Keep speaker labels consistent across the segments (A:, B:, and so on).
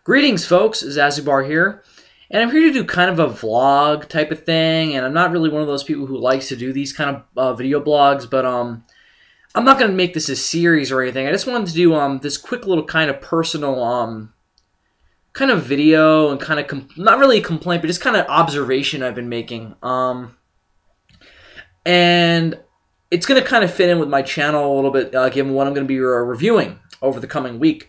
A: Greetings, folks. Zazubar here, and I'm here to do kind of a vlog type of thing, and I'm not really one of those people who likes to do these kind of video blogs, but I'm not going to make this a series or anything. I just wanted to do this quick little kind of personal kind of video and kind of, not really a complaint, but just kind of observation I've been making. And it's going to kind of fit in with my channel a little bit, given what I'm going to be reviewing over the coming week.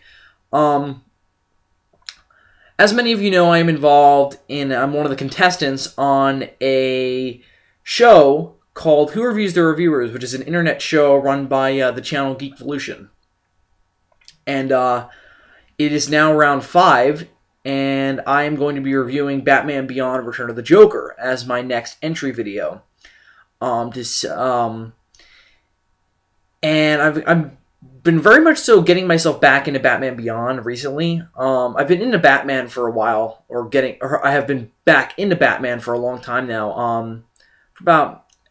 A: As many of you know, I'm one of the contestants on a show called Who Reviews the Reviewers, which is an internet show run by the channel Geekvolution. And it is now round 5, and I am going to be reviewing Batman Beyond Return of the Joker as my next entry video. And I've been very much so getting myself back into Batman Beyond recently. I've been into Batman for a while, or I have been back into Batman for a long time now.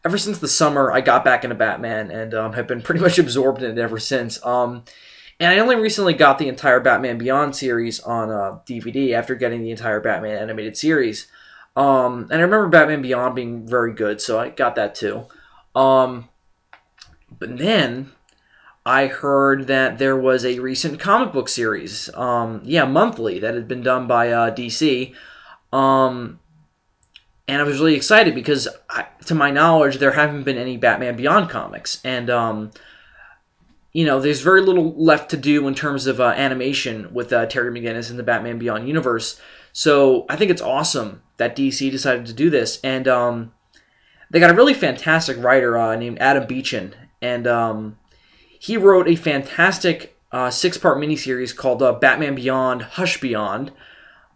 A: Ever since the summer, I got back into Batman and have been pretty much absorbed in it ever since. And I only recently got the entire Batman Beyond series on DVD after getting the entire Batman animated series. And I remember Batman Beyond being very good, so I got that too. But then I heard that there was a recent comic book series, monthly, that had been done by DC. And I was really excited because, to my knowledge, there haven't been any Batman Beyond comics. And, there's very little left to do in terms of animation with Terry McGinnis in the Batman Beyond universe. So I think it's awesome that DC decided to do this. And they got a really fantastic writer named Adam Beechin. And he wrote a fantastic 6-part miniseries called Batman Beyond Hush Beyond,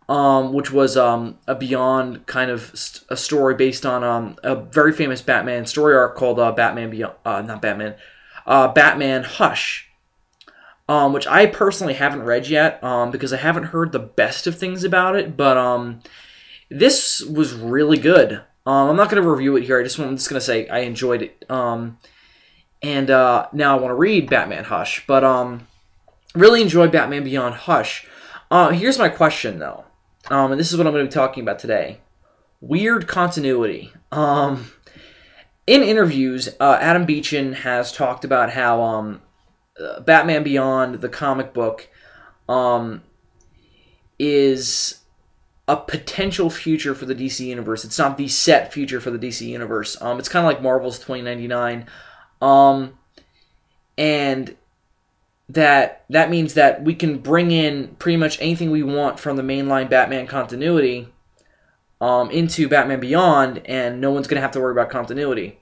A: which was a Beyond kind of a story based on a very famous Batman story arc called Batman Hush, which I personally haven't read yet because I haven't heard the best of things about it, but this was really good. I'm not going to review it here. I'm just going to say I enjoyed it. And now I want to read Batman Hush, but really enjoyed Batman Beyond Hush. Here's my question, though, and this is what I'm going to be talking about today. Wierd Continuity. In interviews, Adam Beechin has talked about how Batman Beyond, the comic book, is a potential future for the DC Universe. It's not the set future for the DC Universe. It's kind of like Marvel's 2099. And that means that we can bring in pretty much anything we want from the mainline Batman continuity into Batman Beyond, and no one's going to have to worry about continuity.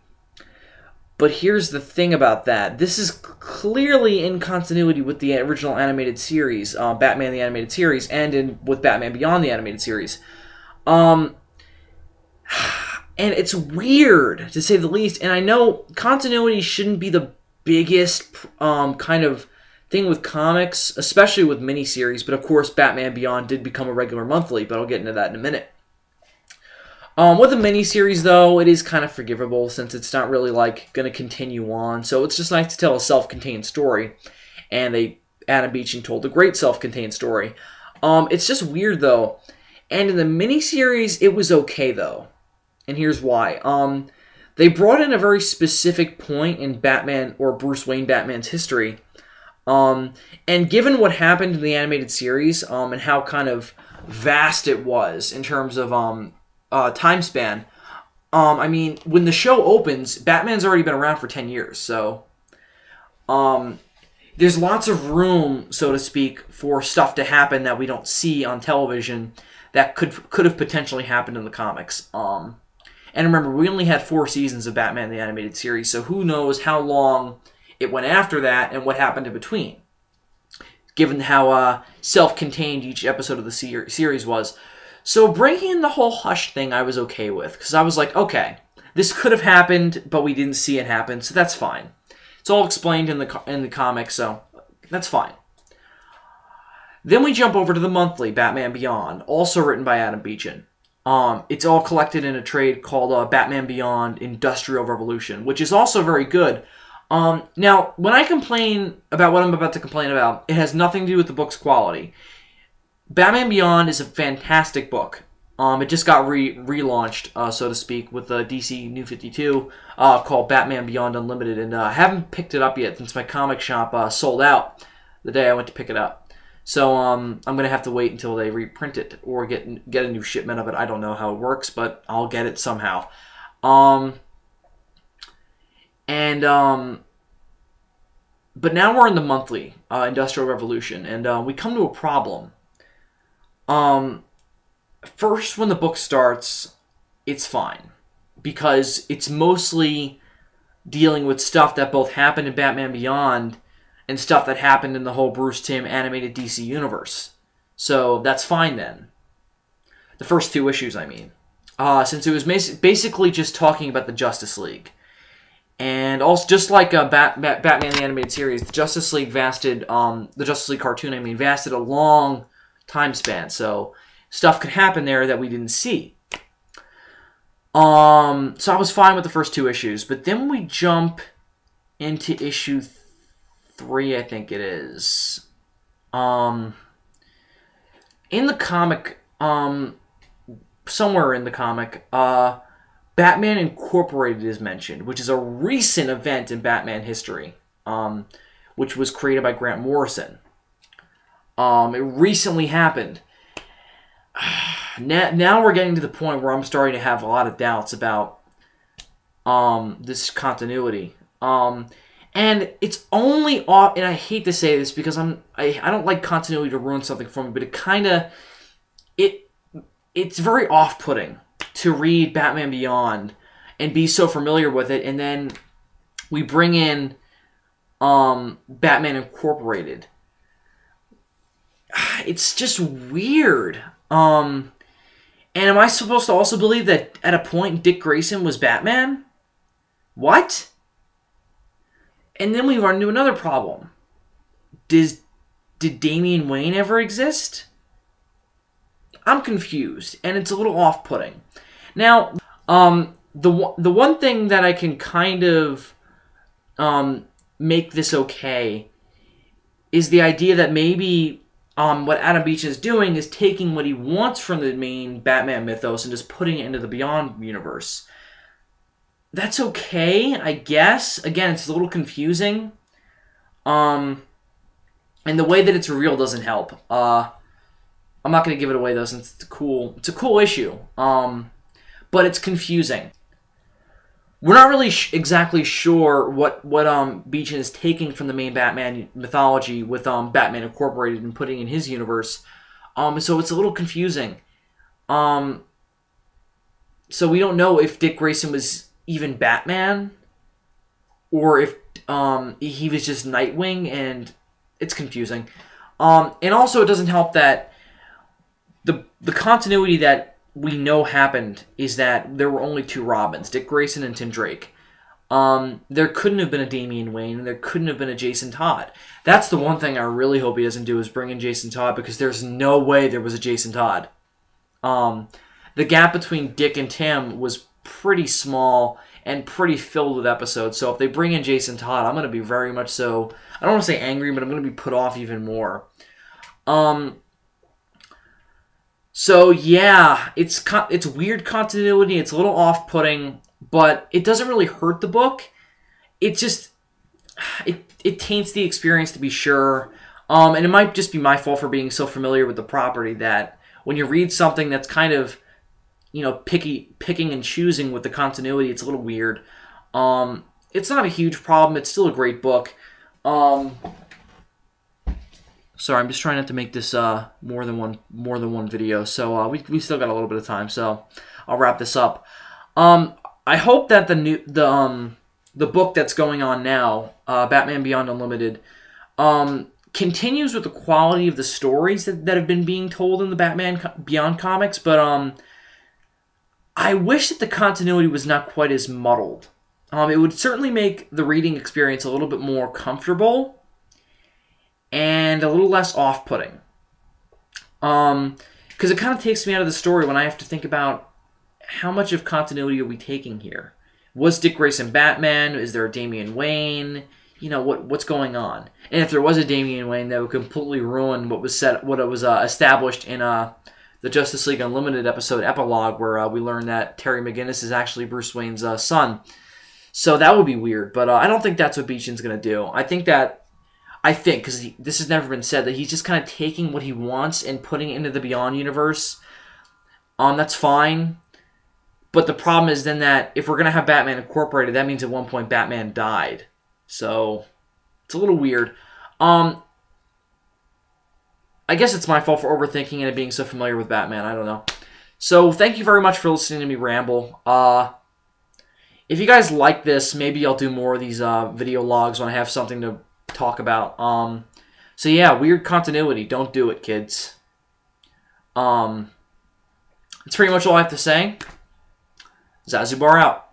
A: But here's the thing about that. This is clearly in continuity with the original animated series, Batman the Animated Series, and with Batman Beyond the Animated Series. And it's weird, to say the least. And I know continuity shouldn't be the biggest kind of thing with comics, especially with miniseries. But of course, Batman Beyond did become a regular monthly, but I'll get into that in a minute. With a miniseries, though, it is kind of forgivable since it's not really like going to continue on. So it's just nice to tell a self-contained story. And Adam Beechin told a great self-contained story. It's just weird, though. And in the miniseries, it was okay, though. And here's why. They brought in a very specific point in Batman, or Bruce Wayne Batman's history. And given what happened in the animated series, and how kind of vast it was in terms of time span, I mean, when the show opens, Batman's already been around for 10 years. So there's lots of room, so to speak, for stuff to happen that we don't see on television that could have potentially happened in the comics. And remember, we only had 4 seasons of Batman the Animated Series, so who knows how long it went after that and what happened in between, given how self-contained each episode of the series was. So bringing in the whole Hush thing I was okay with, because I was like, okay, this could have happened, but we didn't see it happen, so that's fine. It's all explained in the comics, so that's fine. Then we jump over to the monthly, Batman Beyond, also written by Adam Beechin. It's all collected in a trade called Batman Beyond Industrial Revolution, which is also very good. Now, when I complain about what I'm about to complain about, it has nothing to do with the book's quality. Batman Beyond is a fantastic book. It just got relaunched, so to speak, with the DC New 52 called Batman Beyond Unlimited, and I haven't picked it up yet since my comic shop sold out the day I went to pick it up. So I'm gonna have to wait until they reprint it or get a new shipment of it. I don't know how it works, but I'll get it somehow. But now we're in the monthly Industrial Revolution, and we come to a problem. First, when the book starts, it's fine, because it's mostly dealing with stuff that both happened in Batman Beyond and stuff that happened in the whole Bruce Timm animated DC universe. So that's fine then. The first 2 issues, I mean. Since it was basically just talking about the Justice League. And also, just like Batman the Animated Series, the Justice League the Justice League cartoon, I mean, vasted a long time span. So stuff could happen there that we didn't see. So I was fine with the first 2 issues. But then we jump into issue 3, I think it is. In the comic, somewhere in the comic, Batman Incorporated is mentioned, which is a recent event in Batman history, which was created by Grant Morrison. It recently happened. Now we're getting to the point where I'm starting to have a lot of doubts about this continuity. And it's only off, and I hate to say this because I don't like continuity to ruin something for me, but it's very off-putting to read Batman Beyond and be so familiar with it, and then we bring in Batman Incorporated. It's just weird. And am I supposed to also believe that at a point Dick Grayson was Batman? What? And then we run into another problem. Did Damian Wayne ever exist? I'm confused, and it's a little off-putting. Now, the one thing that I can kind of make this okay is the idea that maybe what Adam Beechen is doing is taking what he wants from the main Batman mythos and just putting it into the Beyond universe. That's okay, I guess. Again, it's a little confusing. And the way that it's revealed doesn't help. I'm not going to give it away, though, since it's a cool issue. But it's confusing. We're not really exactly sure what Beechen is taking from the main Batman mythology with Batman Incorporated and putting in his universe. So it's a little confusing. So we don't know if Dick Grayson was even Batman, or if he was just Nightwing, and it's confusing. And also, it doesn't help that the continuity that we know happened is that there were only 2 Robins, Dick Grayson and Tim Drake. There couldn't have been a Damian Wayne, and there couldn't have been a Jason Todd. That's the one thing I really hope he doesn't do, is bring in Jason Todd, because there's no way there was a Jason Todd. The gap between Dick and Tim was pretty small and pretty filled with episodes, so if they bring in Jason Todd, I'm going to be very much so, I don't want to say angry, but I'm going to be put off even more. So yeah, it's weird continuity, it's a little off-putting, but it doesn't really hurt the book. It just, it taints the experience, to be sure. And it might just be my fault for being so familiar with the property that when you read something that's kind of, you know, picking and choosing with the continuity, it's a little weird. It's not a huge problem. It's still a great book. Sorry, I'm just trying not to make this more than one video. So we still got a little bit of time. So I'll wrap this up. I hope that the book that's going on now, Batman Beyond Unlimited, continues with the quality of the stories that have been being told in the Batman Beyond comics. But I wish that the continuity was not quite as muddled. It would certainly make the reading experience a little bit more comfortable and a little less off-putting. Because it kind of takes me out of the story when I have to think about how much of continuity are we taking here. Was Dick Grayson Batman? Is there a Damian Wayne? you know, what's going on. And if there was a Damian Wayne, that would completely ruin what was established in the Justice League Unlimited episode Epilogue, where we learned that Terry McGinnis is actually Bruce Wayne's son. So that would be weird, but I don't think that's what Beechin's going to do. I think, because this has never been said, that he's just kind of taking what he wants and putting it into the Beyond universe. That's fine. But the problem is then that if we're going to have Batman Incorporated, that means at one point Batman died. So it's a little weird. I guess it's my fault for overthinking and being so familiar with Batman. I don't know. So thank you very much for listening to me ramble. If you guys like this, maybe I'll do more of these video logs when I have something to talk about. So yeah, Wierd Continuity. Don't do it, kids. That's pretty much all I have to say. Zazubar out.